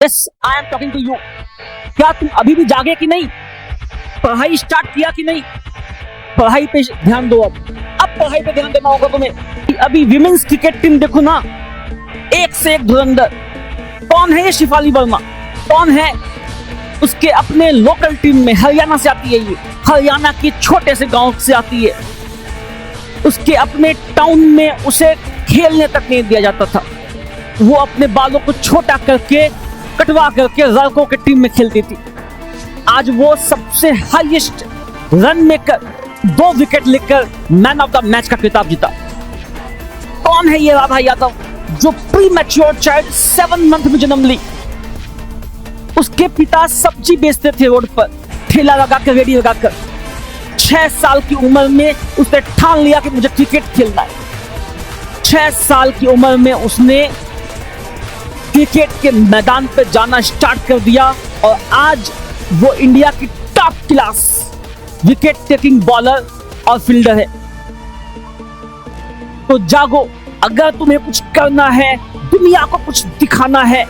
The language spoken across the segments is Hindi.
Yes I am talking to you. क्या तुम अभी भी जागे कि नहीं? पढ़ाई स्टार्ट किया कि नहीं? पढ़ाई पे ध्यान दो। अब पढ़ाई पे ध्यान देना होगा तुम्हें। अभी विमेंस क्रिकेट टीम देखो ना, एक से एक धुरंधर। कौन है ये शिफाली वर्मा? कौन है? उसके अपने लोकल टीम में हरियाणा से आती है, ये हरियाणा के छोटे से गांव से आती है। उसके अपने टाउन में उसे खेलने तक नहीं दिया जाता था। वो अपने बालों को छोटा करके कटवा करके लड़कों के टीम में खेलती थी। आज वो सबसे हाईएस्ट रन मेकर 2 विकेट लेकर मैन ऑफ द मैच का खिताब जीता। कौन है ये राधा यादव जो प्री मैच्योर चाइल्ड 7 मंथ में जन्म ली? उसके पिता सब्जी बेचते थे रोड पर, ठेला लगाकर, रेडी लगाकर। 6 साल की उम्र में उसने ठान लिया कि मुझे क्रिकेट खेलना है। 6 साल की उम्र में उसने क्रिकेट के मैदान पर जाना स्टार्ट कर दिया और आज वो इंडिया की top class wicket taking bowler और फील्डर है। तो जागो, अगर तुम्हें कुछ करना है, दुनिया को कुछ दिखाना है,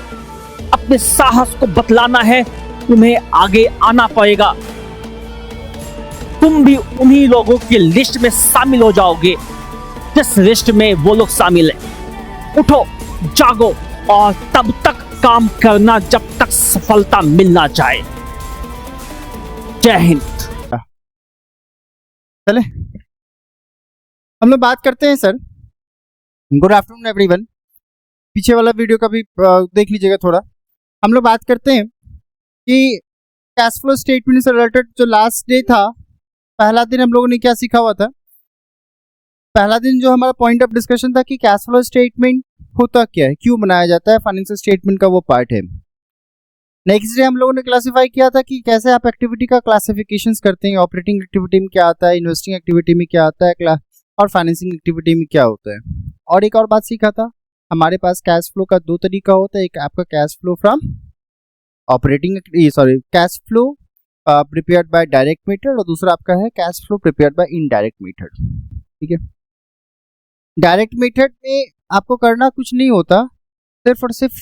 अपने साहस को बतलाना है, तुम्हें आगे आना पड़ेगा। तुम भी उन्हीं लोगों की लिस्ट में शामिल हो जाओगे जिस लिस्ट में वो लोग शामिल हैं। उठो, जागो और तब तक काम करना जब तक सफलता मिल ना जाए। जय हिंद। चले हम लोग बात करते हैं सर। Good afternoon everyone. पीछे वाला वीडियो का भी देख लीजिएगा थोड़ा। हम लोग बात करते हैं कि कैश फ्लो स्टेटमेंट से रिलेटेड जो लास्ट डे था, पहला दिन हम लोगों ने क्या सीखा हुआ था। पहला दिन जो हमारा पॉइंट ऑफ डिस्कशन था कि कैश फ्लो स्टेटमेंट होता क्या है, क्यों बनाया जाता है, फाइनेंशियल स्टेटमेंट का वो पार्ट है। नेक्स्ट डे हम लोगों ने क्लासिफाई किया था कि कैसे आप एक्टिविटी का क्लासिफिकेशंस करते हैं। ऑपरेटिंग एक्टिविटी में क्या आता है, इन्वेस्टिंग एक्टिविटी में क्या आता है, और फाइनेंसिंग एक्टिविटी में क्या होता है। और एक और बात सीखा था, हमारे पास कैश फ्लो का 2 तरीका होता है। एक आपका cash flow from cash flow prepared by direct method, और दूसरा आपका है cash flow prepared by indirect method. ठीक है, डायरेक्ट मेथड में आपको करना कुछ नहीं होता, सिर्फ और सिर्फ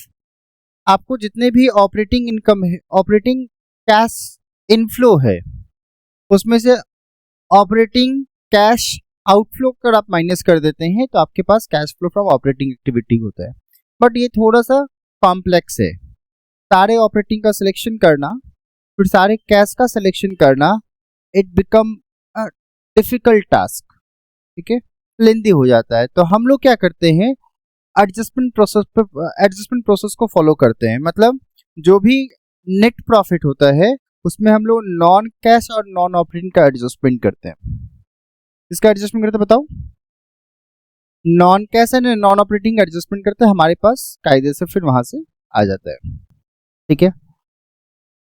आपको जितने भी ऑपरेटिंग इनकम है, ऑपरेटिंग कैश इनफ्लो है, उसमें से ऑपरेटिंग कैश आउटफ्लो कर आप माइनस कर देते हैं, तो आपके पास cash flow from operating activity होता है। बट ये थोड़ा सा कॉम्प्लेक्स है। सारे ऑपरेटिंग का सिलेक्शन करना, फिर सारे कैश का सिलेक्शन करना, it become a difficult task. ठीक है, लेंदी हो जाता है। तो हम लोग क्या करते हैं, एडजस्टमेंट प्रोसेस को फॉलो करते हैं। मतलब जो भी नेट प्रॉफिट होता है उसमें हम लोग नॉन कैश और नॉन ऑपरेटिंग का एडजस्टमेंट करते हैं। इसका एडजस्टमेंट करते बताओ, non cash and non operating adjustment करते हैं, हमारे पास कायदे से फिर वहां से आ जाता है। ठीक है,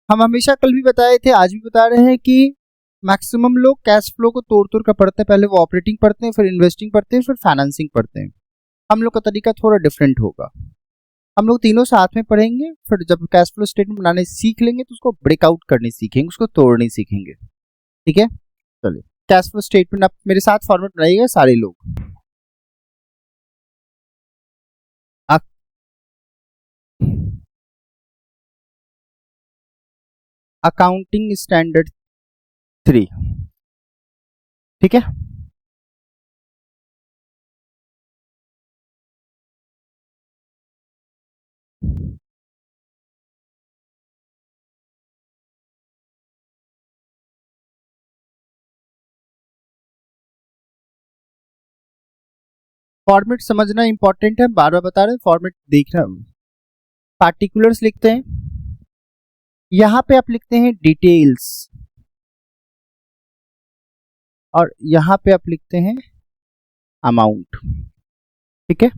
हम हमेशा कल भी बताए थे, आज भी बता रहे हैं कि मैक्सिमम लोग कैश फ्लो को तोड़ तोड़ कर पढ़ते हैं। पहले वो ऑपरेटिंग पढ़ते हैं, फिर इन्वेस्टिंग पढ़ते हैं, फिर फाइनेंसिंग पढ़ते हैं। हम लोग का तरीका थोड़ा डिफरेंट होगा। हम लोग तीनों साथ में पढ़ेंगे, फिर जब कैश फ्लो स्टेटमेंट बनाने सीख लेंगे तो उसको ब्रेकआउट करने सीखेंगे, उसको तोड़ने सीखेंगे। ठीक है, चलिए कैश फ्लो स्टेटमेंट आप मेरे साथ फॉर्मेट बनाइएगा सारे लोग। Accounting standard 3। ठीक है, फॉर्मेट समझना इंपॉर्टेंट है, बार बार बता रहे हैं, फॉर्मेट देखना। पार्टिकुलर्स लिखते हैं, यहां पे आप लिखते हैं डिटेल्स, और यहां पे आप लिखते हैं अमाउंट। ठीक है,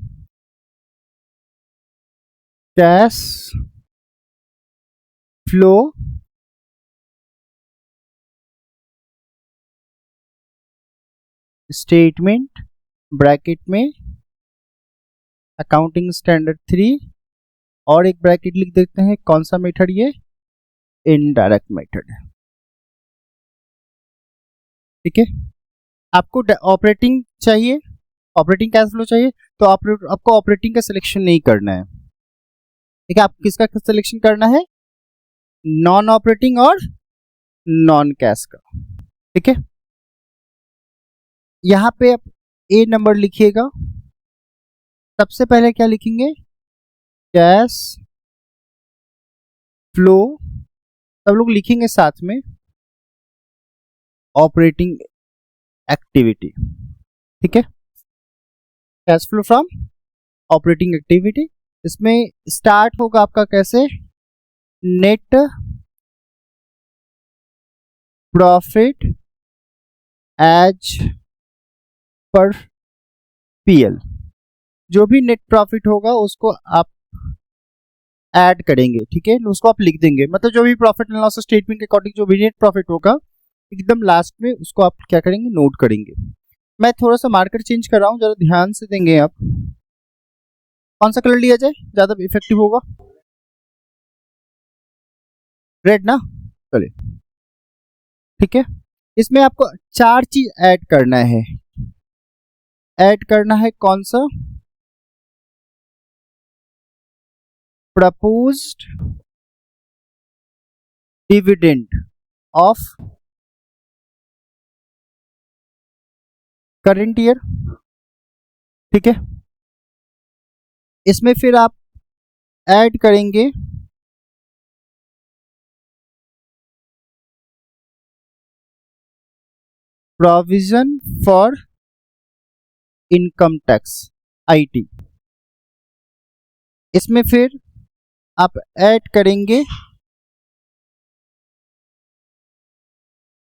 कैश फ्लो स्टेटमेंट ब्रैकेट में अकाउंटिंग स्टैंडर्ड 3, और एक ब्रैकेट लिख देते हैं, कौन सा मेथड, ये इनडायरेक्ट मेथड है। ठीक है, आपको ऑपरेटिंग चाहिए, ऑपरेटिंग कैश फ्लो चाहिए, तो आपको ऑपरेटिंग का सिलेक्शन नहीं करना है। ठीक है, आपको किसका सिलेक्शन करना है, नॉन ऑपरेटिंग और नॉन कैश का। ठीक है, यहाँ पे आप ए नंबर लिखिएगा। सबसे पहले क्या लिखेंगे, कैश फ्लो, सब लोग लिखेंगे साथ में, ऑपरेटिंग एक्टिविटी। ठीक है, cash flow from operating activity. इसमें स्टार्ट होगा आपका कैसे, net profit as per PL. जो भी नेट प्रॉफिट होगा उसको आप ऐड करेंगे। ठीक है, उसको आप लिख देंगे, मतलब जो भी प्रॉफिट एंड लॉस स्टेटमेंट के अकॉर्डिंग जो भी नेट प्रॉफिट होगा एकदम लास्ट में उसको आप क्या करेंगे, नोट करेंगे। मैं थोड़ा सा मार्कर चेंज कर रहा हूँ, जरा ध्यान से देंगे आप। कौन सा कलर लिया जाए, ज्यादा इफेक्टिव होगा, रेड ना, चलिए। ठीक है, इसमें आपको 4 चीज ऐड करना है। ऐड करना है कौन सा, proposed dividend of current year. ठीक है, इसमें फिर आप ऐड करेंगे provision for income tax IT. इसमें फिर आप ऐड करेंगे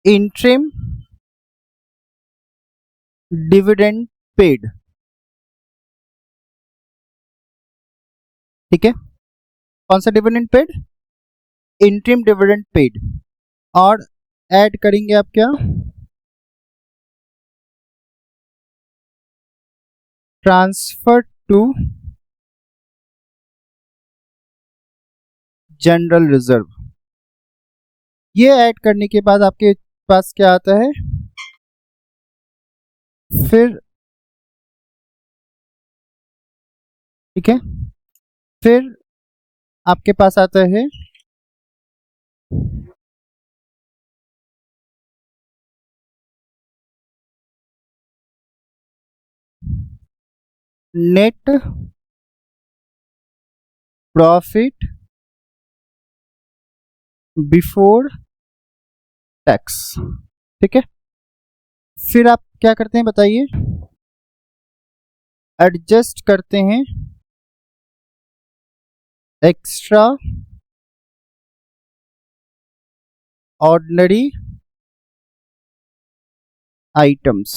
इंटरिम डिविडेंड पेड। ठीक है, कौन सा dividend paid, interim dividend paid. और ऐड करेंगे आप क्या, ट्रांसफर टू जनरल रिजर्व। ये ऐड करने के बाद आपके पास क्या आता है, फिर ठीक है, फिर आपके पास आता है नेट प्रॉफिट बिफोर टैक्स। ठीक है, फिर आप क्या करते हैं बताइए, एडजस्ट करते हैं एक्स्ट्रा ऑर्डिनरी आइटम्स।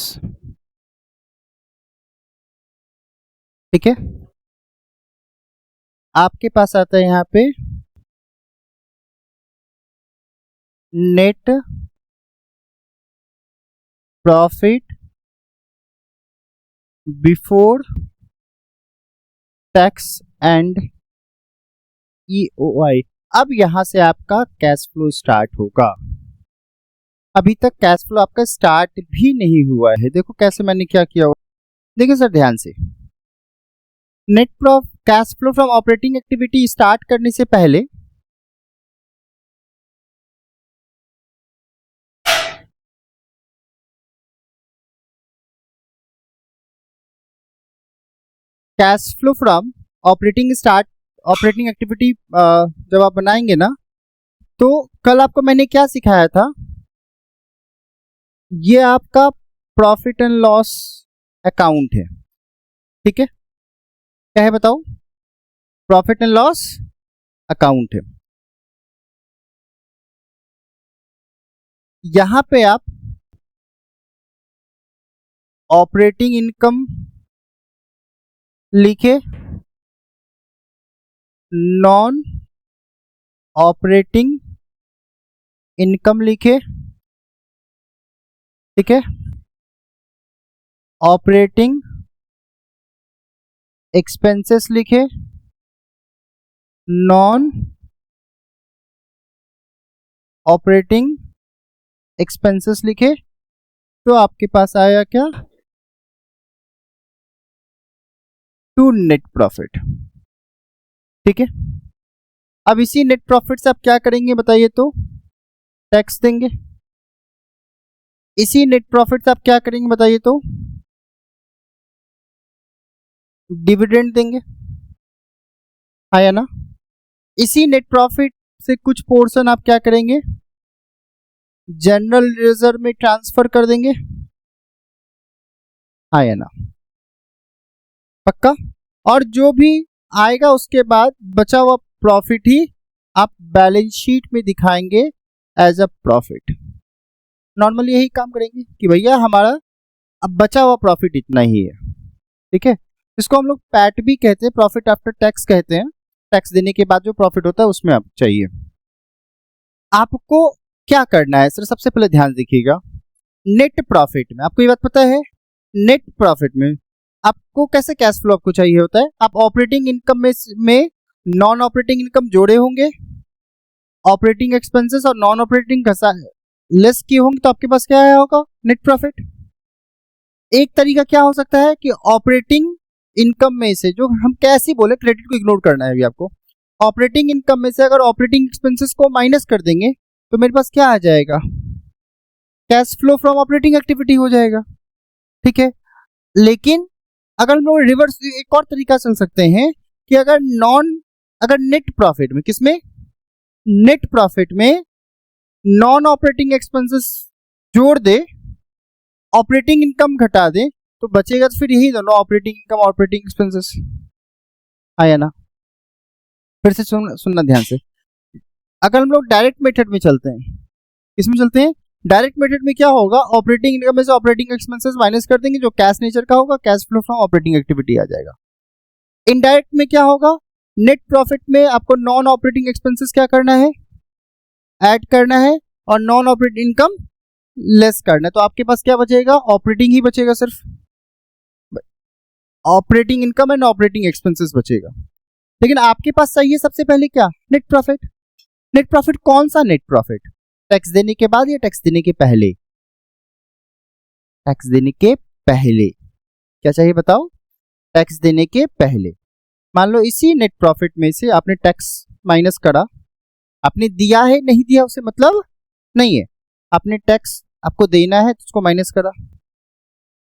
ठीक है, आपके पास आता है यहाँ पे net profit before tax and EOI. अब यहां से आपका कैश फ्लो स्टार्ट होगा। अभी तक कैश फ्लो आपका स्टार्ट भी नहीं हुआ है। देखो कैसे मैंने क्या किया हुआ, देखिए सर ध्यान से, net profit cash flow from operating activity start करने से पहले cash flow from operating activity जब आप बनाएंगे ना, तो कल आपको मैंने क्या सिखाया था, ये आपका प्रॉफिट एंड लॉस अकाउंट है। ठीक है, क्या है बताओ, प्रॉफिट एंड लॉस अकाउंट है। यहां पे आप ऑपरेटिंग इनकम लिखे, नॉन ऑपरेटिंग इनकम लिखे। ठीक है, ऑपरेटिंग एक्सपेंसेस लिखे, नॉन ऑपरेटिंग एक्सपेंसेस लिखे, तो आपके पास आया क्या, टू नेट प्रॉफिट। ठीक है, अब इसी नेट प्रॉफिट से आप क्या करेंगे बताइए तो? टैक्स देंगे। इसी नेट प्रॉफिट से आप क्या करेंगे बताइए तो? डिविडेंड देंगे, हाँ या ना? इसी नेट प्रॉफिट से कुछ पोर्शन आप क्या करेंगे? जनरल रिजर्व में ट्रांसफर कर देंगे, हाँ या ना? पक्का? और जो भी आएगा उसके बाद बचा हुआ प्रॉफिट ही आप बैलेंस शीट में दिखाएंगे एज अ प्रॉफिट। नॉर्मली यही काम करेंगे कि भैया हमारा अब बचा हुआ प्रॉफिट इतना ही है, ठीक है? इसको हम लोग पैट भी कहते हैं, प्रॉफिट आफ्टर टैक्स कहते हैं। टैक्स देने के बाद जो प्रॉफिट होता है उसमें आप चाहिए। आपको क्या करना है सर? सबसे पहले ध्यान देखिएगा, नेट प्रॉफिट में आपको ये बात पता है, नेट प्रॉफिट में आपको कैसे कैश फ्लो आपको चाहिए होता है? आप ऑपरेटिंग इनकम में नॉन ऑपरेटिंग इनकम जोड़े होंगे, ऑपरेटिंग एक्सपेंसेस और नॉन ऑपरेटिंग लेस किए होंगे, तो आपके पास क्या आया होगा? Net profit. एक तरीका क्या हो सकता है कि ऑपरेटिंग इनकम में से, जो हम कैसे ही बोले, क्रेडिट को इग्नोर करना है अभी आपको, ऑपरेटिंग इनकम में से अगर ऑपरेटिंग एक्सपेंसेस को माइनस कर देंगे तो मेरे पास क्या आ जाएगा? Cash flow from operating activity हो जाएगा, ठीक है? लेकिन अगर हम लोग रिवर्स एक और तरीका चल सकते हैं कि अगर नेट प्रॉफिट में, किसमें? नेट प्रॉफिट में नॉन ऑपरेटिंग एक्सपेंसेस जोड़ दे, ऑपरेटिंग इनकम घटा दे, तो बचेगा तो फिर यही दोनों, ऑपरेटिंग इनकम ऑपरेटिंग एक्सपेंसेस, आया ना? फिर से सुनना ध्यान से। अगर हम लोग डायरेक्ट मेथड में चलते हैं, किसमें चलते हैं? डायरेक्ट मेथड में क्या होगा? ऑपरेटिंग इनकम में से ऑपरेटिंग एक्सपेंसेस माइनस कर देंगे, जो कैश नेचर का होगा, cash flow from operating activity आ जाएगा। इनडायरेक्ट में क्या होगा? नेट प्रॉफिट में आपको नॉन ऑपरेटिंग एक्सपेंसेस क्या करना है? ऐड करना है, और नॉन ऑपरेटिंग इनकम लेस करना है। तो आपके पास क्या बचेगा? ऑपरेटिंग ही बचेगा, सिर्फ operating income and operating expenses बचेगा। लेकिन आपके पास चाहिए सबसे पहले क्या? Net profit. नेट प्रॉफिट कौन सा नेट प्रॉफिट? टैक्स देने के बाद या टैक्स देने के पहले? टैक्स देने के पहले। क्या चाहिए बताओ? टैक्स देने के पहले। मान लो इसी नेट प्रॉफिट में से आपने टैक्स माइनस करा, आपने दिया है नहीं दिया उससे मतलब नहीं है, आपने टैक्स आपको देना है तो उसको माइनस करा,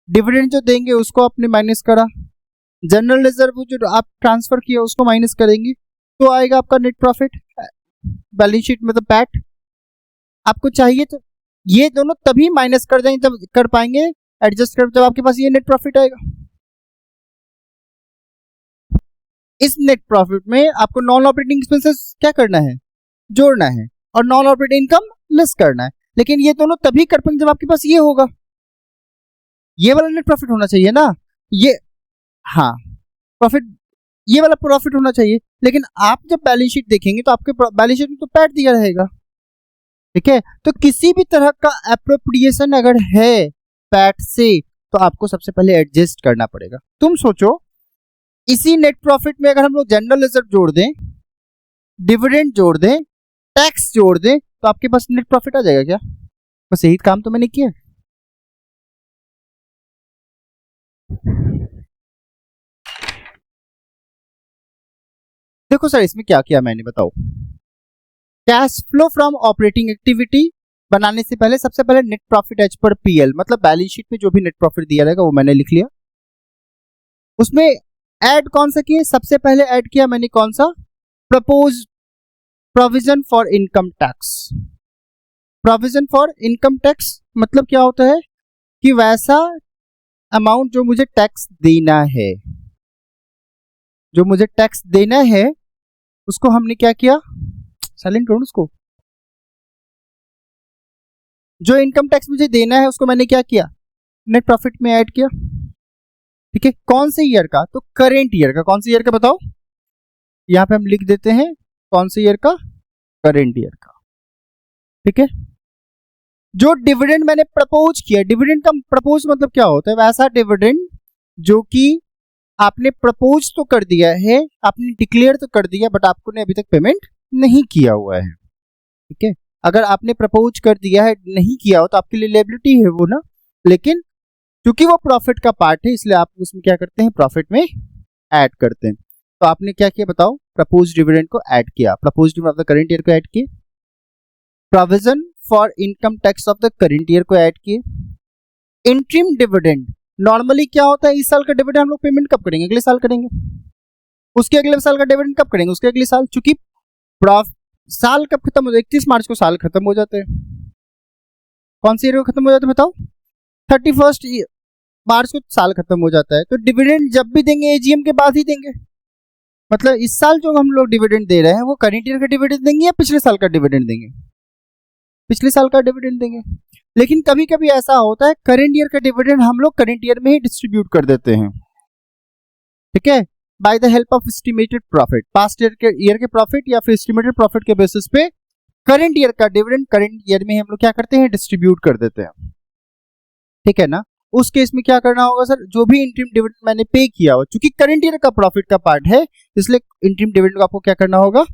डिविडेंड जो देंगे उसको आपने माइनस करा, जनरल रिजर्व जो आप ट्रांसफर किया उसको माइनस करेंगे, तो आएगा आपका नेट प्रॉफिट बैलेंस शीट में। तो पैट आपको चाहिए तो ये दोनों तभी माइनस कर देंगे, तब कर पाएंगे एडजस्ट कर, जब आपके पास ये नेट प्रॉफिट आएगा। इस नेट प्रॉफिट में आपको नॉन ऑपरेटिंग एक्सपेंसेस क्या करना है? जोड़ना है, और नॉन ऑपरेटिंग इनकम लेस करना है। लेकिन ये दोनों तभी कर पाएंगे जब आपके पास ये होगा, ये वाला नेट प्रॉफिट होना चाहिए ना, ये, हाँ प्रॉफिट, ये वाला प्रॉफिट होना चाहिए। लेकिन आप जब बैलेंस शीट देखेंगे तो आपके बैलेंस शीट में तो पैट दिया रहेगा, ठीक है? तो किसी भी तरह का एप्रोप्रिएशन अगर है पैट से, तो आपको सबसे पहले एडजस्ट करना पड़ेगा। तुम सोचो, इसी नेट प्रॉफिट में अगर हम लोग जनरल रिजर्व जोड़ दें, डिविडेंड जोड़ दें, टैक्स जोड़ दें, तो आपके पास नेट प्रॉफिट आ जाएगा क्या? बस यही काम तो मैंने किया। देखो सर इसमें क्या किया मैंने, बताओ। Cash flow from operating activity बनाने से पहले सबसे पहले net profit as per PL, मतलब बैलेंस शीट में जो भी नेट प्रॉफिट दिया रहेगा वो मैंने लिख लिया। उसमें ऐड कौन सा किया? सबसे पहले ऐड किया मैंने कौन सा? Propose provision for income tax. Provision for income tax मतलब क्या होता है कि वैसा अमाउंट जो मुझे टैक्स देना है, जो मुझे टैक्स देना है उसको हमने क्या किया? साइलेंट करो उसको। जो इनकम टैक्स मुझे देना है उसको मैंने क्या किया? नेट प्रॉफिट में ऐड किया, ठीक है? कौन से ईयर का? तो करेंट ईयर का। कौन से ईयर का बताओ? यहां पे हम लिख देते हैं कौन से ईयर का? करेंट ईयर का, ठीक है? जो डिविडेंड मैंने प्रपोज किया, डिविडेंड का प्रपोज मतलब क्या होता है? वैसा डिविडेंड जो कि आपने प्रपोज तो कर दिया है, आपने डिक्लेयर तो कर दिया, बट आपको ने अभी तक पेमेंट नहीं किया हुआ है, ठीक है? अगर आपने प्रपोज कर दिया है, नहीं किया हो, तो आपके लिए लायबिलिटी है वो ना, लेकिन क्योंकि वो प्रॉफिट का पार्ट है इसलिए आप उसमें क्या करते हैं? प्रॉफिट में ऐड करते हैं। तो आपने क्या किया बताओ, प्रपोज डिविडेंड को ऐड किया, propose dividend of the current year को ऐड किए, provision for income tax of the current year को ऐड किए, इंटरिम डिविडेंड, नॉर्मली क्या होता है इस साल का डिविडेंड हम लोग पेमेंट कब करेंगे, अगले साल करेंगे, उसके अगले साल का डिविडेंड कब करेंगे, उसके अगले साल, चूंकि साल कब खत्म हो जाए, 31 मार्च को साल खत्म हो जाते हैं, कौन से ईयर को खत्म हो जाते हैं बताओ, 31 मार्च को साल खत्म हो जाता है, तो डिविडेंड जब भी देंगे एजीएम के बाद ही देंगे, मतलब इस साल जो हम लोग डिविडेंड दे रहे हैं वो करेंट ईयर का डिविडेंड देंगे या पिछले साल का डिविडेंड देंगे, पिछले साल का डिविडेंड देंगे। लेकिन कभी कभी ऐसा होता है करेंट ईयर का डिविडेंड हम लोग करेंट ईयर में ही डिस्ट्रीब्यूट कर देते हैं, ठीक है, by the help of estimated profit, past year के प्रॉफिट या फिर एस्टिमेटेड प्रॉफिट के बेसिस पे करेंट ईयर का डिविडेंड करेंट ईयर में हम लोग क्या करते हैं, डिस्ट्रीब्यूट कर देते हैं, ठीक है ना। उस केस में क्या करना होगा सर, जो भी इंटरिम डिविडेंड मैंने पे किया हो, क्योंकि करेंट ईयर का प्रॉफिट का पार्ट है इसलिए इंटरिम डिविडेंड को आपको क्या करना होगा,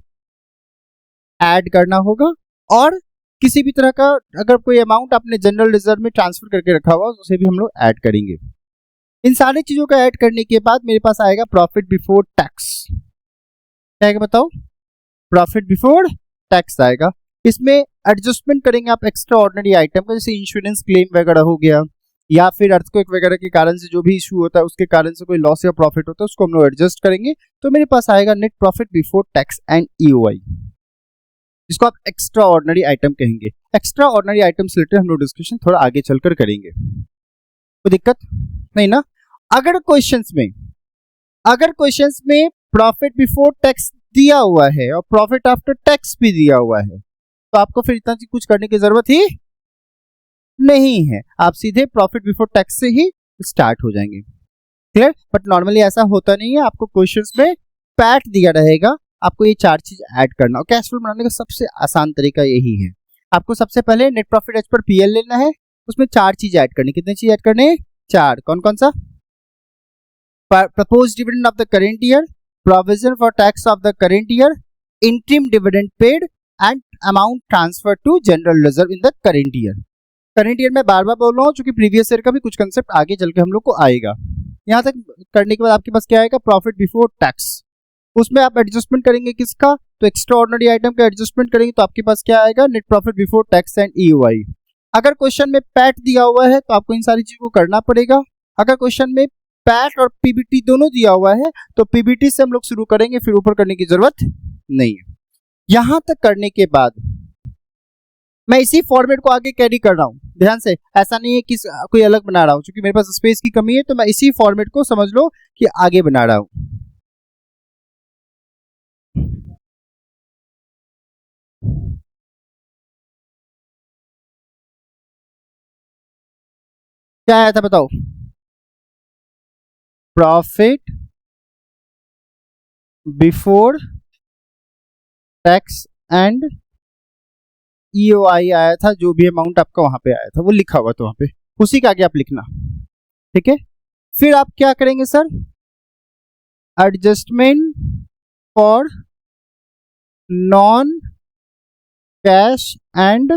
ऐड करना होगा, और किसी भी तरह का अगर कोई अमाउंट आपने जनरल रिजर्व में ट्रांसफर करके रखा हुआ उसे भी हम लोग ऐड करेंगे। इन सारी चीजों का ऐड करने के बाद मेरे पास आएगा प्रॉफिट बिफोर टैक्स, क्या आएगा बताओ, प्रॉफिट बिफोर टैक्स आएगा। इसमें एडजस्टमेंट करेंगे आप एक्स्ट्रा ऑर्डिनरी आइटम का, जैसे इंश्योरेंस क्लेम वगैरह हो गया, या फिर अर्थक्वेक वगैरह के कारण से जो भी इशू होता है उसके कारण से कोई लॉस या प्रॉफिट होता है उसको हम लोग एडजस्ट करेंगे, तो मेरे पास आएगा net profit before tax and EOI, जिसको आप एक्स्ट्रा ऑर्डिनरी आइटम कहेंगे। एक्स्ट्रा ऑर्डिनरी आइटम से रिलेटेड हम लोग डिस्कशन थोड़ा आगे चलकर करेंगे, कोई दिक्कत नहीं ना। अगर क्वेश्चंस में प्रॉफिट बिफोर टैक्स दिया हुआ है और प्रॉफिट आफ्टर टैक्स भी दिया हुआ है तो आपको फिर इतना कुछ करने की जरूरत ही नहीं है, आप सीधे प्रॉफिट बिफोर टैक्स से ही स्टार्ट हो जाएंगे, क्लियर। बट नॉर्मली ऐसा होता नहीं है, आपको क्वेश्चंस में पैट दिया रहेगा, आपको ये चार चीज ऐड करना, और कैश फ्लो बनाने का सबसे आसान तरीका यही है, आपको सबसे पहले net profit as per PL लेना है, उसमें चार चीज ऐड करनी, कितनी चीज ऐड करने, चार, कौन कौन सा, propose dividend of the current year, provision for tax of the current year, interim dividend paid and amount transfer to general reserve in the current year. Current year में बार बार बोल रहा हूँ क्योंकि प्रीवियस ईयर का भी कुछ कंसेप्ट आगे चल के हम लोग को आएगा। यहाँ तक करने के बाद आपके पास क्या आएगा, प्रॉफिट बिफोर टैक्स, उसमें आप एडजस्टमेंट करेंगे किसका, तो एक्स्ट्रा ऑर्डिनरी आइटम का एडजस्टमेंट करेंगे तो आपके पास क्या आएगा, net profit before tax and EOI. अगर क्वेश्चन में पैट दिया हुआ है तो आपको इन सारी चीजों को करना पड़ेगा, अगर क्वेश्चन में पैट और पीबीटी दोनों दिया हुआ है तो पीबीटी से हम लोग शुरू करेंगे, फिर ऊपर करने की जरूरत नहीं है। यहां तक करने के बाद मैं इसी फॉर्मेट को आगे कैरी कर रहा हूं, ध्यान से, ऐसा नहीं है कि कोई अलग बना रहा हूं, क्योंकि मेरे पास स्पेस की कमी है तो मैं इसी फॉर्मेट को समझ लो कि आगे बना रहा हूं। क्या आया था बताओ, profit before tax and EOI आया था, जो भी अमाउंट आपका वहां पे आया था वो लिखा हुआ था वहां पे, उसी का आगे आप लिखना, ठीक है। फिर आप क्या करेंगे sir, adjustment for non cash and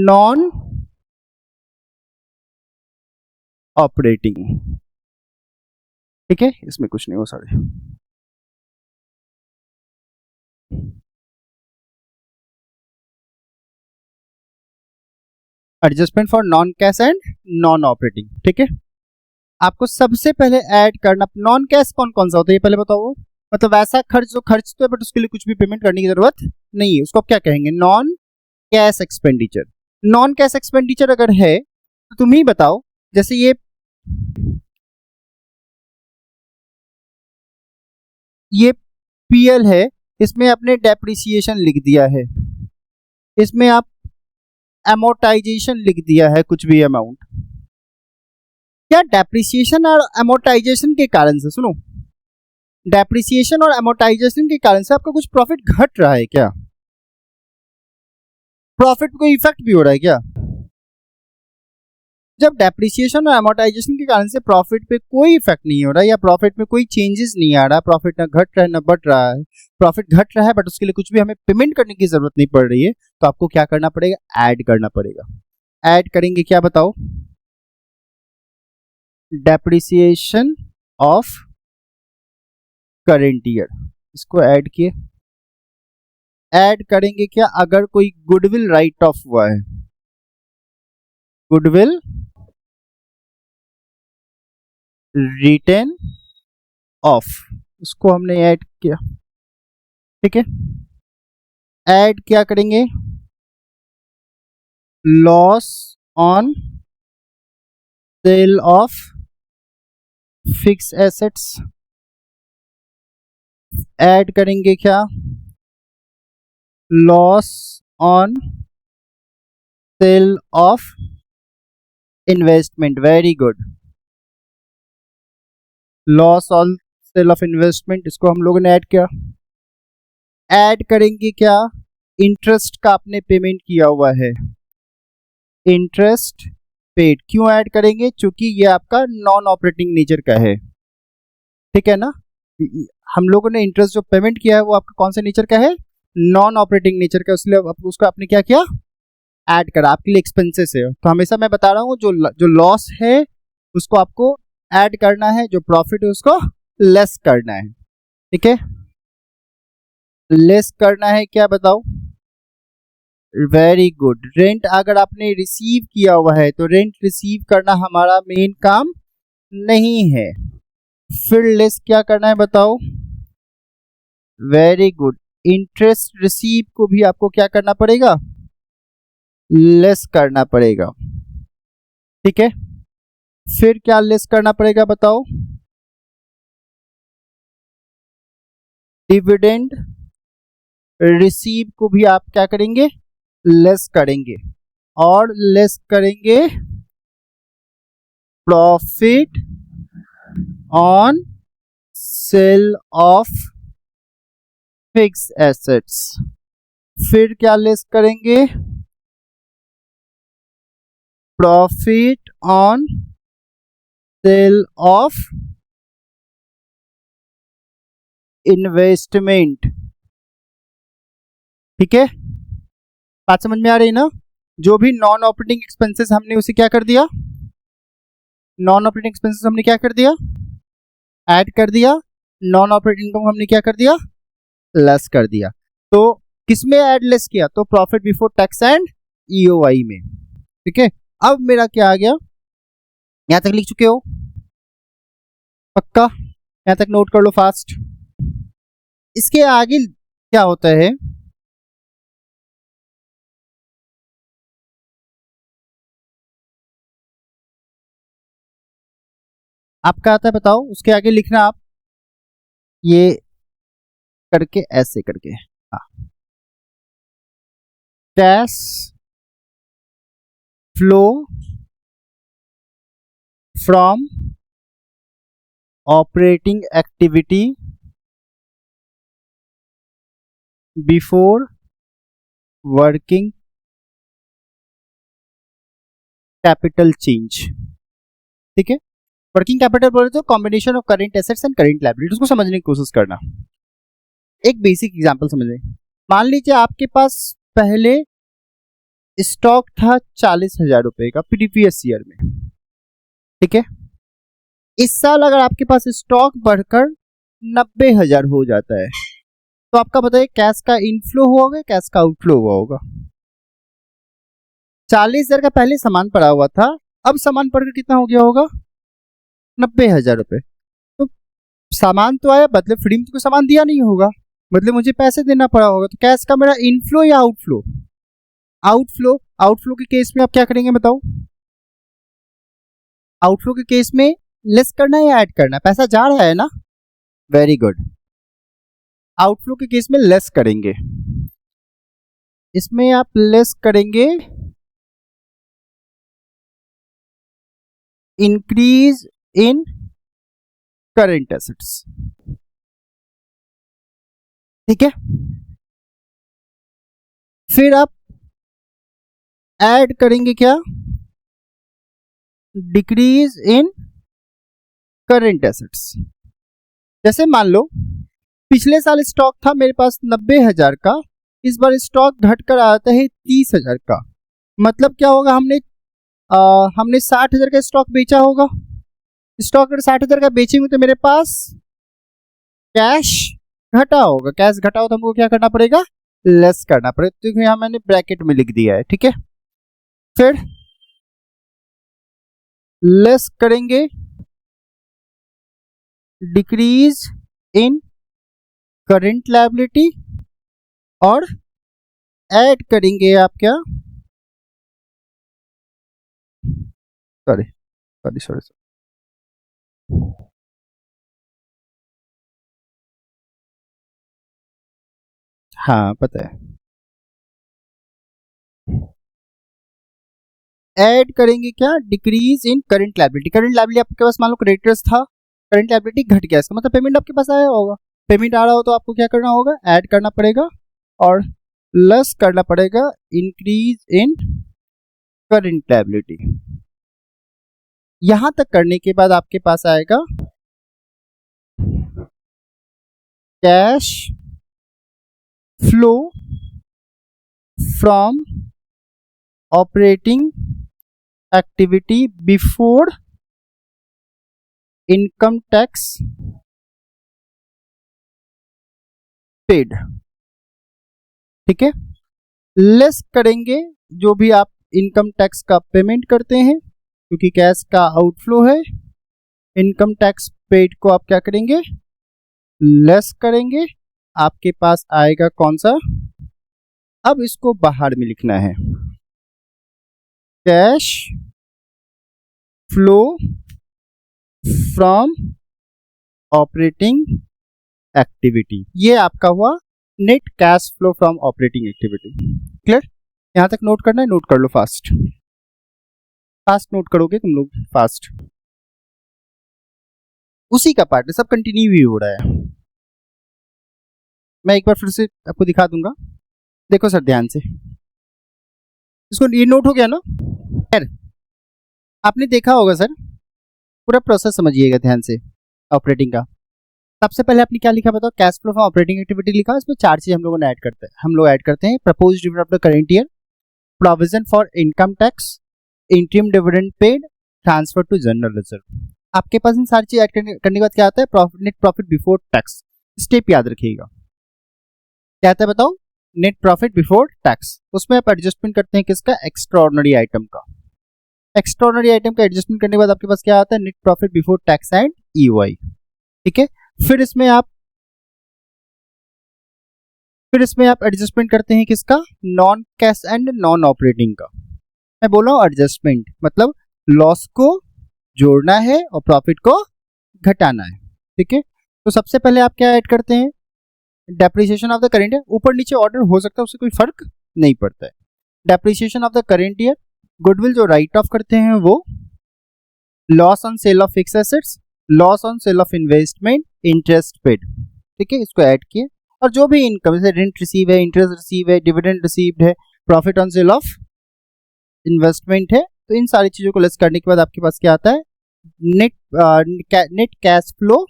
non operating, ठीक है, इसमें कुछ नहीं हो सारे। Adjustment for non cash and non operating, ठीक है। आपको सबसे पहले ऐड करना, नॉन कैश कौन कौन सा होता है ये पहले बताओ, मतलब वैसा खर्च जो खर्च तो है बट उसके लिए कुछ भी पेमेंट करने की जरूरत नहीं है, उसको आप क्या कहेंगे, non cash expenditure. Non cash expenditure अगर है तो तुम ही बताओ, जैसे ये पीएल है, इसमें आपने डेप्रिसिएशन लिख दिया है, इसमें आप एमोर्टाइजेशन लिख दिया है कुछ भी अमाउंट, क्या डेप्रिसिएशन और एमोर्टाइजेशन के कारण से, सुनो, डेप्रिसिएशन और एमोर्टाइजेशन के कारण से आपका कुछ प्रॉफिट घट रहा है क्या, प्रॉफिट को इफेक्ट भी हो रहा है क्या, जब डेप्रिसिएशन और एमोर्टाइजेशन के कारण से प्रॉफिट पे कोई इफेक्ट नहीं हो रहा है या प्रॉफिट में कोई चेंजेस नहीं आ रहा, प्रॉफिट ना घट रहा है ना बढ़ रहा है, प्रॉफिट घट रहा है बट उसके लिए कुछ भी हमें पेमेंट करने की जरूरत नहीं पड़ रही है, तो आपको क्या करना पड़ेगा, ऐड करना पड़ेगा। ऐड करेंगे क्या बताओ, डेप्रिसिएशन ऑफ करेंट ईयर, इसको ऐड किए। ऐड करेंगे क्या, अगर कोई गुडविल राइट ऑफ हुआ है, गुडविल रिटेन ऑफ, उसको हमने ऐड किया। ठीक है, ऐड क्या करेंगे, loss on sale of fix assets, add करेंगे क्या, loss on sale of investment, very good, loss on sale of investment, इसको हम लोगों ने ऐड किया। ऐड करेंगे क्या, इंटरेस्ट का आपने पेमेंट किया हुआ है, इंटरेस्ट पेड, क्यों ऐड करेंगे, क्योंकि ये आपका नॉन ऑपरेटिंग नेचर का है। ठीक है ना, हम लोगों ने इंटरेस्ट जो पेमेंट किया है वो आपका कौन से नेचर का है, नॉन ऑपरेटिंग नेचर का, इसलिए उसको आपने क्या किया, ऐड करा, आपके लिए एक्सपेंसेस है। तो हमेशा मैं बता रहा हूँ जो लॉस है उसको आपको ऐड करना है, जो प्रॉफिट है उसको लेस करना है। ठीक है, लेस करना है क्या बताओ, वेरी गुड, रेंट अगर आपने रिसीव किया हुआ है तो रेंट रिसीव करना हमारा मेन काम नहीं है, फिर लेस क्या करना है बताओ, वेरी गुड, इंटरेस्ट रिसीव को भी आपको क्या करना पड़ेगा, लेस करना पड़ेगा। ठीक है, फिर क्या लेस करना पड़ेगा बताओ, डिविडेंड रिसीव को भी आप क्या करेंगे, लेस करेंगे, और लेस करेंगे profit on sale of fix assets, फिर क्या लेस करेंगे, profit on sale of investment. ठीक है, बात समझ में आ रही ना, जो भी नॉन ऑपरेटिंग एक्सपेंसेस हमने उसे क्या कर दिया, नॉन ऑपरेटिंग एक्सपेंसेस हमने क्या कर दिया, ऐड कर दिया, नॉन ऑपरेटिंग इनकम हमने क्या कर दिया, लेस कर दिया। तो किसमें ऐड लेस किया, तो profit before tax and EOI में। ठीक है, अब मेरा क्या आ गया, यहां तक लिख चुके हो पक्का, यहां तक नोट कर लो फास्ट। इसके आगे क्या होता है, आपका आता है बताओ, उसके आगे लिखना आप ये करके, ऐसे करके, हाँ, cash flow from operating activity before working capital change. ठीक है, वर्किंग कैपिटल बोले तो combination of current assets and current liabilities को समझने की कोशिश करना। एक बेसिक एग्जांपल समझें, मान लीजिए आपके पास पहले स्टॉक था 40,000 रुपए का प्रीवियस ईयर में। ठीक है, इस साल अगर आपके पास स्टॉक बढ़कर 90,000 हो जाता है तो आपका बताइए कैश का इनफ्लो हुआ होगा, कैश का आउटफ्लो हुआ होगा। 40,000 का पहले सामान पड़ा हुआ था, अब सामान पड़कर कितना हो गया होगा, 90,000 रुपए। तो सामान तो आया, बदले फ्री में तो कोई सामान दिया नहीं होगा, बदले मुझे पैसे देना पड़ा होगा। तो कैश का मेरा इनफ्लो या आउटफ्लो, आउटफ्लो। आउटफ्लो के केस में आप क्या करेंगे बताओ, आउटफ्लो के केस में लेस करना है या ऐड करना है, पैसा जा रहा है ना, वेरी गुड, आउटफ्लो के केस में लेस करेंगे, इसमें आप लेस करेंगे इंक्रीज इन करेंट एसेट्स। ठीक है, फिर आप ऐड करेंगे क्या, डिक्रीज इन करेंट एसेट्स। जैसे मान लो पिछले साल स्टॉक था मेरे पास 90,000 का, इस बार स्टॉक घटकर आता है 30,000 का, मतलब क्या होगा, हमने 60,000 का स्टॉक बेचा होगा। स्टॉक अगर 60,000 का बेचेंगे तो मेरे पास कैश घटा होगा, कैश घटा हो तो हमको क्या करना पड़ेगा, लेस करना पड़ेगा। तो यहाँ मैंने ब्रैकेट में लिख दिया है, ठीक है। फिर लेस करेंगे डिक्रीज इन करंट लायबिलिटी और ऐड करेंगे आप क्या, सॉरी सॉरी सॉरी, हाँ पता है, ऐड करेंगे क्या, decrease in current liability. Current liability आपके पास मान लो क्रेडिटर्स था, करंट लायबिलिटी घट गया, इसका मतलब पेमेंट आपके पास आया होगा। पेमेंट आ रहा हो तो आपको क्या करना होगा, ऐड करना पड़ेगा और लेस करना पड़ेगा इंक्रीज इन करंट लायबिलिटी। यहां तक करने के बाद आपके पास आएगा cash flow from operating activity before income tax paid, ठीक है। लेस करेंगे जो भी आप इनकम टैक्स का पेमेंट करते हैं, क्योंकि कैश का आउटफ्लो है। इनकम टैक्स पेड को आप क्या करेंगे, लेस करेंगे। आपके पास आएगा कौन सा, अब इसको बाहर में लिखना है, cash flow from operating activity. ये आपका हुआ net cash flow from operating activity. Clear, यहां तक नोट करना है, नोट कर लो, फास्ट फास्ट नोट करोगे तुम लोग, फास्ट। उसी का पार्ट है, सब कंटिन्यू ही हो रहा है। मैं एक बार फिर से आपको दिखा दूंगा, देखो सर ध्यान से, इसको ये नोट हो गया ना। खैर आपने देखा होगा सर, पूरा प्रोसेस समझिएगा ध्यान से ऑपरेटिंग का। सबसे पहले आपने क्या लिखा बताओ, cash flow from operating activity लिखा, इसमें चार चीज हम लोगों ने ऐड करते हैं। हम लोग ऐड करते हैं proposed dividend of the current year, provision for income tax, interim dividend paid, transfer to general reserve. आपके पास इन सारी चीज ऐड करने के बाद क्या आता है, net profit before tax. Step याद रखिएगा, क्या आता है बताओ, नेट प्रॉफिट बिफोर टैक्स। उसमें आप एडजस्टमेंट करते हैं किसका, एक्स्ट्राऑर्डिनरी आइटम का। एक्स्ट्राऑर्डिनरी आइटम का एडजस्टमेंट करने के बाद आपके पास क्या आता है, net profit before tax and EOI, ठीक है। फिर इसमें आप एडजस्टमेंट करते हैं किसका, non cash and non operating का। मैं बोल रहा हूं एडजस्टमेंट मतलब लॉस को जोड़ना है और प्रॉफिट को घटाना है, ठीक है। तो सबसे पहले आप क्या ऐड करते हैं, depreciation of the current year. ऊपर नीचे ऑर्डर हो सकता है, उससे कोई फर्क नहीं पड़ता है। Depreciation of the current year, goodwill जो राइट ऑफ करते हैं वो, loss on sale of fix assets, loss on sale of investment, interest paid, ठीक है, इसको ऐड किए। और जो भी इनकम जैसे रेंट रिसीव है, इंटरेस्ट रिसीव है, डिविडेंड रिसीव्ड है, profit on sale of investment है, तो इन सारी चीजों को लेस करने के बाद आपके पास क्या आता है, net cash flow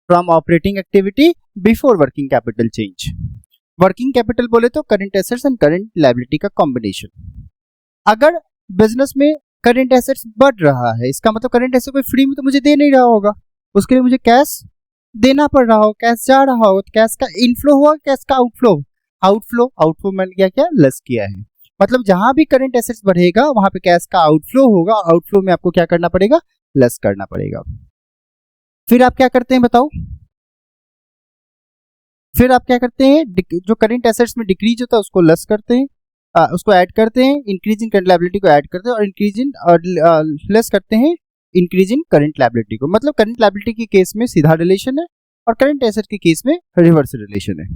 from operating activity before working capital change. Working capital बोले तो current assets and current liability का कॉम्बिनेशन। अगर बिजनेस में करंट एसेट्स बढ़ रहा है, इसका मतलब करंट एसेट कोई फ्री में तो मुझे दे नहीं रहा होगा, उसके लिए मुझे कैश देना पड़ रहा हो, कैश जा रहा हो, तो कैश का इनफ्लो हुआ, कैश का आउटफ्लो मैंने क्या लेस किया है। मतलब जहां भी करंट एसेट्स बढ़ेगा वहां पे कैश का आउटफ्लो होगा, आउटफ्लो में आपको क्या करना पड़ेगा, लेस करना पड़ेगा। फिर आप क्या करते हैं बताओ, फिर आप क्या करते हैं, जो करंट एसेट्स में डिक्रीज होता है उसको लेस करते हैं, उसको ऐड करते हैं, इंक्रीज इन करंट लायबिलिटी को ऐड करते हैं, और इंक्रीज इन लेस करते हैं इंक्रीज इन करंट लायबिलिटी को। मतलब करंट लायबिलिटी के केस में सीधा रिलेशन है और करंट एसेट के केस में रिवर्स रिलेशन है।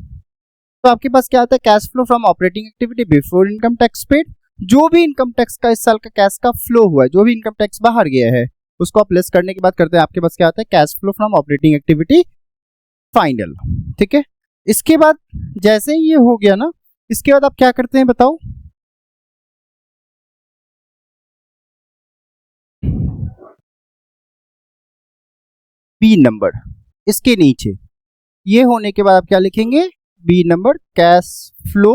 तो आपके पास क्या आता है, cash flow from operating activity before income tax paid. जो भी इनकम टैक्स का इस साल का कैश का फ्लो हुआ है, जो भी इनकम टैक्स बाहर गया है, उसको आप लेस करने के बाद करते हैं, आपके पास क्या आता है, cash flow from operating activity final, ठीक है। इसके बाद जैसे ही ये हो गया ना, इसके बाद आप क्या करते हैं बताओ, बी नंबर, इसके नीचे ये होने के बाद आप क्या लिखेंगे, B number, cash flow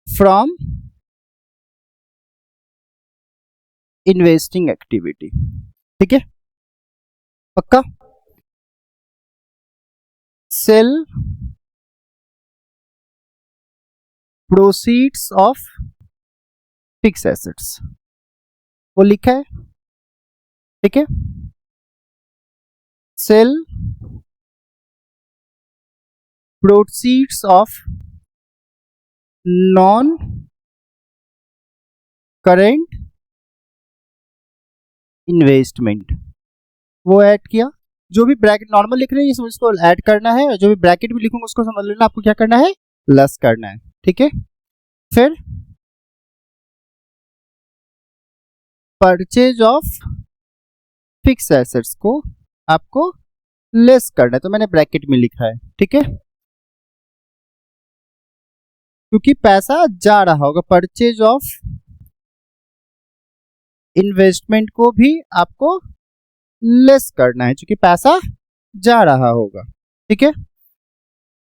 from investing activity, ठीक है, पक्का। Sale proceeds of fix assets, वो लिखा है, ठीक है। Sale proceeds of non current investment, वो ऐड किया। जो भी ब्रैकेट नॉर्मल लिख रहे हैं इसको ऐड करना है, और जो भी ब्रैकेट भी लिखूंगा उसको समझ लेना आपको क्या करना है, लेस करना है, ठीक है। फिर परचेज ऑफ फिक्स एसेट्स को आपको लेस करना है, तो मैंने ब्रैकेट में लिखा है, ठीक है, क्योंकि पैसा जा रहा होगा। परचेज ऑफ इन्वेस्टमेंट को भी आपको लेस करना है क्योंकि पैसा जा रहा होगा, ठीक है।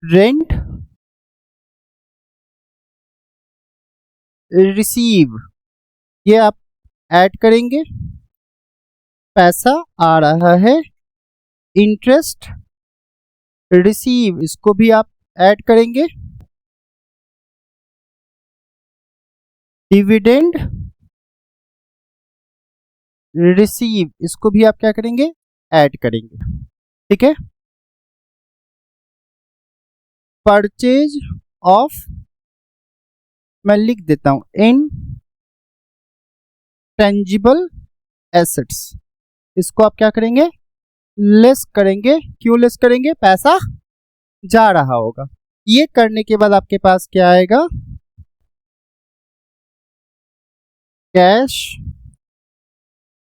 रेंट रिसीव, ये आप ऐड करेंगे, पैसा आ रहा है। इंटरेस्ट रिसीव, इसको भी आप ऐड करेंगे। डिविडेंड रिसीव, इसको भी आप क्या करेंगे, ऐड करेंगे, ठीक है। परचेज ऑफ, मैं लिख देता हूं, इन टेंजिबल एसेट्स, इसको आप क्या करेंगे, लेस करेंगे। क्यों लेस करेंगे, पैसा जा रहा होगा। ये करने के बाद आपके पास क्या आएगा, cash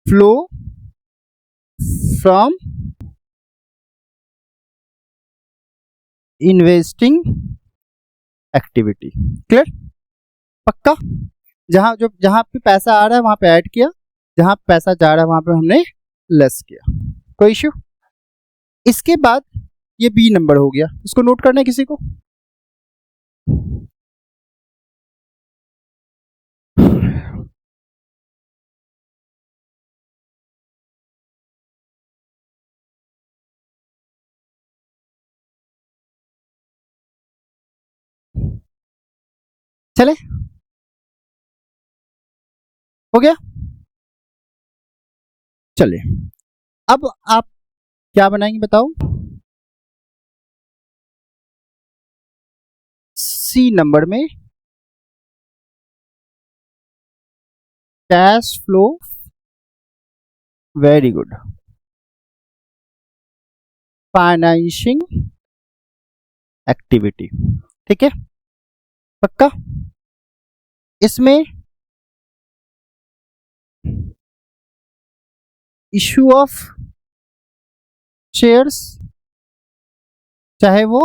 flow from investing activity. Clear, पक्का। जहां पे पैसा आ रहा है वहां पे ऐड किया, जहां पैसा जा रहा है वहां पे हमने लेस किया, कोई इश्यू। इसके बाद ये बी नंबर हो गया, इसको नोट करना है किसी को। चले, हो गया। चलिए अब आप क्या बनाएंगे बताओ। सी नंबर में cash flow, very good, financing activity, ठीक है, पक्का। इसमें इशू ऑफ शेयर्स, चाहे वो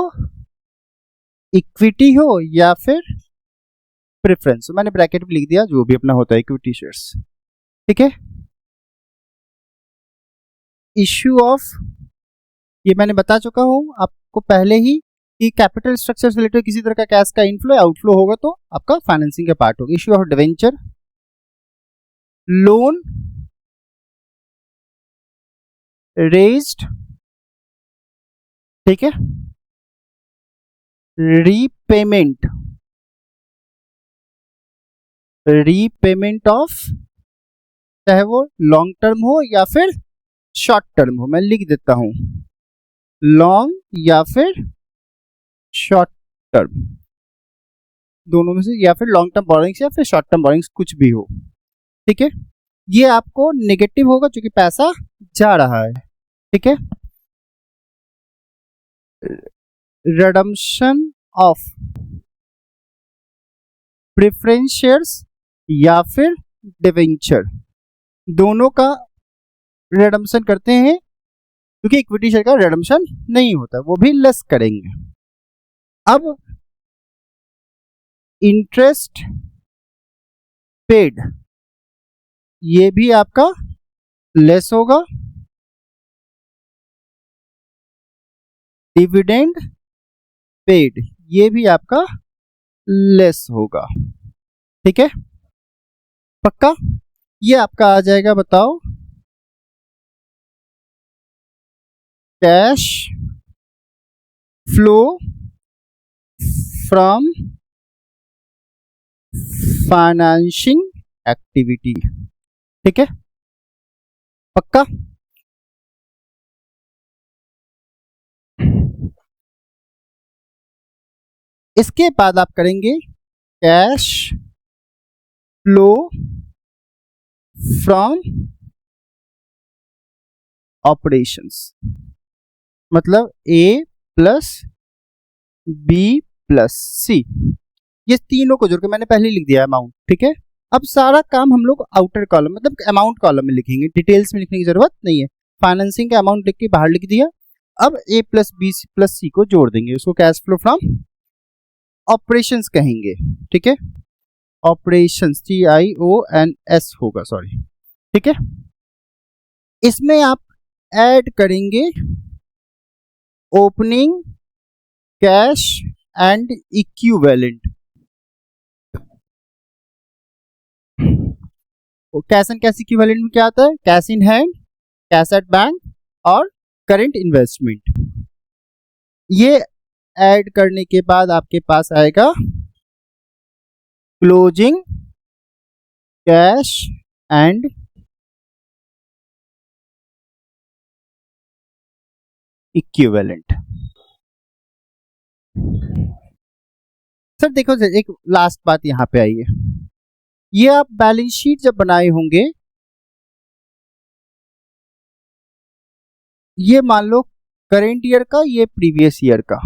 इक्विटी हो या फिर प्रेफरेंस, मैंने ब्रैकेट में लिख दिया, जो भी अपना होता है इक्विटी शेयर्स, ठीक है। इश्यू ऑफ, ये मैंने बता चुका हूं आपको पहले ही कि कैपिटल स्ट्रक्चर से रिलेटेड किसी तरह का कैश का इनफ्लो या आउटफ्लो होगा तो आपका फाइनेंसिंग का पार्ट होगा। Issue of debenture, loan raised, ठीक है, रीपेमेंट, रीपेमेंट ऑफ, चाहे वो लॉन्ग टर्म हो या फिर शॉर्ट टर्म हो, मैं लिख देता हूं लॉन्ग या फिर शॉर्ट टर्म, दोनों में से, या फिर लॉन्ग टर्म बोरिंग्स या फिर शॉर्ट टर्म बोरिंग्स, कुछ भी हो, ठीक है। ये आपको नेगेटिव होगा क्योंकि पैसा जा रहा है, ठीक है। रिडम्पशन ऑफ प्रेफरेंस शेयर्स या फिर डिवेंचर, दोनों का रिडम्पशन करते हैं क्योंकि इक्विटी शेयर का रिडम्पशन नहीं होता, वो भी लेस करेंगे। अब इंटरेस्ट पेड, ये भी आपका लेस होगा। डिविडेंड पेड, ये भी आपका लेस होगा, ठीक है, पक्का। ये आपका आ जाएगा, बताओ, cash flow from financing activity. ठीक है, पक्का? इसके बाद आप करेंगे कैश फ्लो फ्रॉम ऑपरेशंस, मतलब ए प्लस बी प्लस सी, ये तीनों को जोड़ के मैंने पहले लिख दिया अमाउंट। ठीक है, अब सारा काम हम लोग आउटर कॉलम मतलब अमाउंट कॉलम में लिखेंगे, डिटेल्स में लिखने की जरूरत नहीं है। फाइनेंसिंग का अमाउंट लिख के बाहर लिख दिया। अब ए प्लस बी प्लस सी को जोड़ देंगे, उसको कैश फ्लो फ्रॉम ऑपरेशंस कहेंगे। ठीक है, ऑपरेशंस TIONS होगा, सॉरी। ठीक है, इसमें आप ऐड करेंगे opening cash and equivalent. Cash and cash equivalent में क्या आता है? Cash in hand, cash at bank और करंट इन्वेस्टमेंट। ये ऐड करने के बाद आपके पास आएगा closing cash and equivalent. Sir देखो सर, एक लास्ट बात यहां पे आई है, ये आप बैलेंस शीट जब बनाए होंगे, ये मान लो करेंट ईयर का, ये प्रीवियस ईयर का,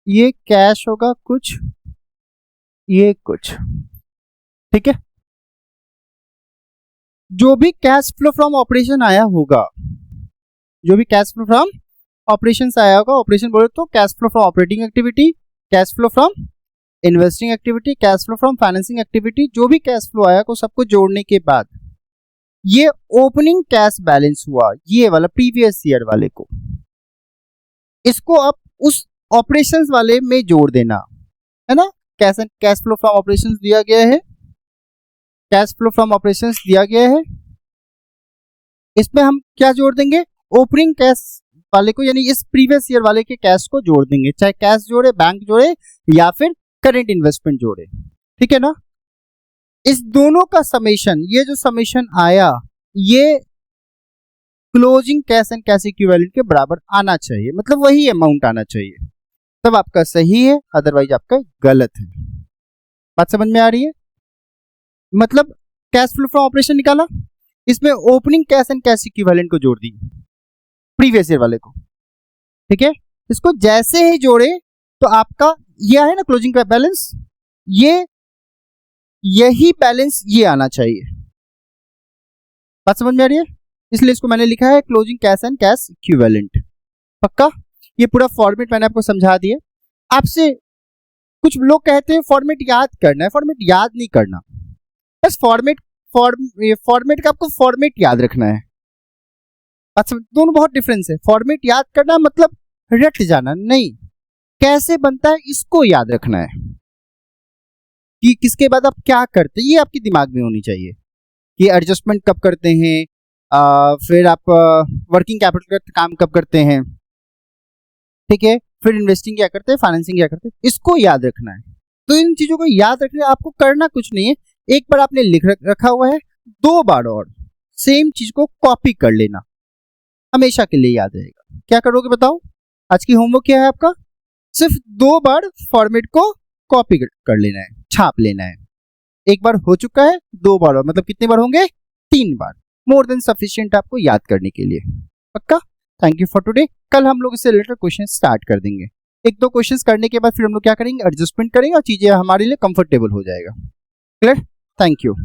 ये कैश होगा कुछ, ये कुछ। ठीक है, जो भी कैश फ्लो फ्रॉम ऑपरेशन आया होगा, जो भी कैश फ्लो फ्रॉम ऑपरेशन आया होगा, ऑपरेशन बोले तो cash flow from operating activity, cash flow from investing activity, cash flow from financing activity, जो भी कैश फ्लो आया को सबको जोड़ने के बाद ये ओपनिंग कैश बैलेंस हुआ, ये वाला प्रीवियस ईयर वाले को, इसको आप उस ऑपरेशंस वाले में जोड़ देना है ना। कैश फ्लो फ्रॉम ऑपरेशंस दिया गया है, कैश फ्लो फ्रॉम ऑपरेशंस दिया गया है, इसमें हम क्या जोड़ देंगे? ओपनिंग कैश वाले को, यानी इस प्रीवियस ईयर वाले के कैश को जोड़ देंगे, चाहे कैश जोड़े, बैंक जोड़े या फिर करंट इन्वेस्टमेंट जोड़े। ठीक है ना, इस दोनों का समेशन, ये जो समेशन आया, ये closing cash and cash equivalent के बराबर आना चाहिए, मतलब वही अमाउंट आना चाहिए, तब आपका सही है, अदरवाइज आपका गलत है। बात समझ में आ रही है? मतलब कैश फ्लो फ्रॉम ऑपरेशन निकाला, इसमें opening cash and cash equivalent को जोड़ दी प्रीवियस ईयर वाले को। ठीक है, इसको जैसे ही जोड़े तो आपका ये है ना क्लोजिंग का बैलेंस, ये यही बैलेंस ये आना चाहिए। बात समझ में आ रही है? इसलिए इसको मैंने लिखा है closing cash and cash equivalent. पक्का? ये पूरा फॉर्मेट मैंने आपको समझा दिया। आपसे कुछ लोग कहते हैं फॉर्मेट याद करना है, फॉर्मेट याद नहीं करना, बस फॉर्मेट का आपको फॉर्मेट याद रखना है। अच्छा, दोनों बहुत डिफरेंस है। फॉर्मेट याद करना मतलब रट जाना नहीं, कैसे बनता है इसको याद रखना है, कि किसके बाद आप क्या करते हैं, ये आपके दिमाग में होनी चाहिए कि एडजस्टमेंट कब करते हैं, फिर आप वर्किंग कैपिटल का काम कब करते हैं, ठीक है, फिर इन्वेस्टिंग क्या करते हैं, फाइनेंसिंग क्या करते हैं, इसको याद रखना है। तो इन चीजों को याद रखने आपको करना कुछ नहीं है, एक बार आपने लिख रखा हुआ है, 2 बार और सेम चीज को कॉपी कर लेना, हमेशा के लिए याद रहेगा। क्या करोगे बताओ? आज की होमवर्क क्या है आपका? सिर्फ 2 बार फॉर्मेट को कॉपी कर लेना है, छाप लेना है। एक बार हो चुका है, 2 बार और, मतलब कितने बार होंगे? 3 बार, मोर देन सफिशिएंट आपको याद करने के लिए। पक्का? Thank you for today. कल हम लोग इससे रिलेटेड क्वेश्चन स्टार्ट कर देंगे। 1-2 क्वेश्चंस करने के बाद फिर हम लोग क्या करेंगे, एडजस्टमेंट करेंगे और चीजें हमारे लिए कंफर्टेबल हो जाएगा। क्लियर? Thank you.